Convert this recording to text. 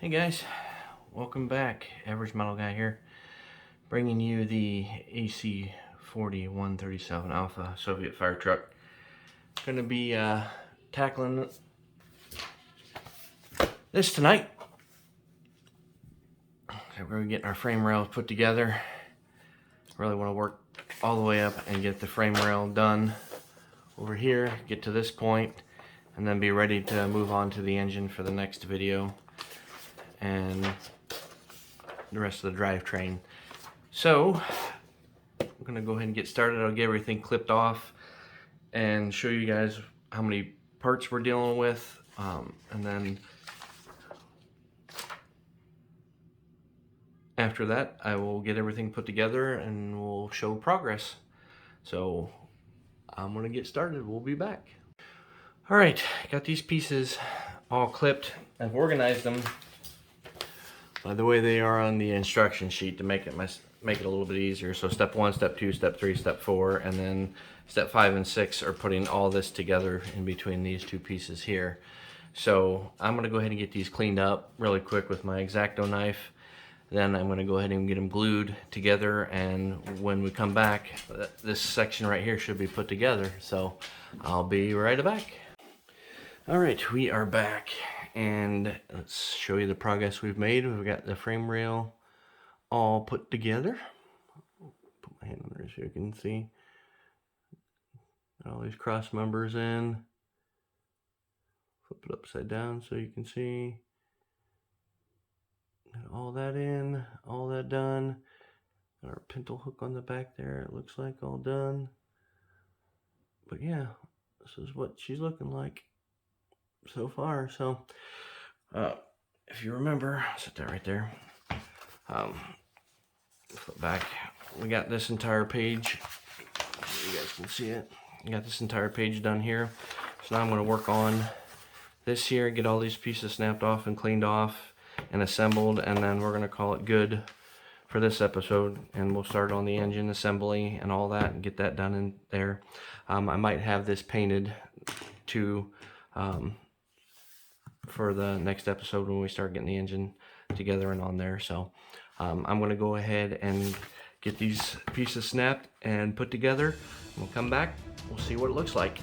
Hey guys, welcome back. Average Model Guy here, bringing you the AC40 137 Alpha Soviet fire truck. Going to be tackling this tonight. So we're getting our frame rails put together. Really want to work all the way up and get the frame rail done over here, get to this point, and then be ready to move on to the engine for the next video and the rest of the drivetrain. So I'm gonna go ahead and get started. I'll get everything clipped off and show you guys how many parts we're dealing with, and then after that I will get everything put together and we'll show progress. So I'm gonna get started. We'll be back. All right, got these pieces all clipped. I've organized them by the way they are on the instruction sheet to make it a little bit easier. So step 1, step 2, step 3, step 4, and then step 5 and 6 are putting all this together in between these two pieces here. So I'm going to go ahead and get these cleaned up really quick with my X-Acto knife. Then I'm going to go ahead and get them glued together, and when we come back, this section right here should be put together. So I'll be right back. All right, we are back. And let's show you the progress we've made. We've got the frame rail all put together. Put my hand on there so you can see. Got all these cross members in. Flip it upside down so you can see. Got all that in, all that done. Got our pintle hook on the back there. It looks like all done. But yeah, this is what she's looking like so far. So if you remember, I'll set that right there. Flip back. We got this entire page. You guys can see it. We got this entire page done here. So now I'm going to work on this here, get all these pieces snapped off and cleaned off and assembled, and then we're going to call it good for this episode, and we'll start on the engine assembly and all that and get that done in there. I might have this painted to for the next episode when we start getting the engine together and on there. So I'm going to go ahead and get these pieces snapped and put together. We'll come back, we'll see what it looks like.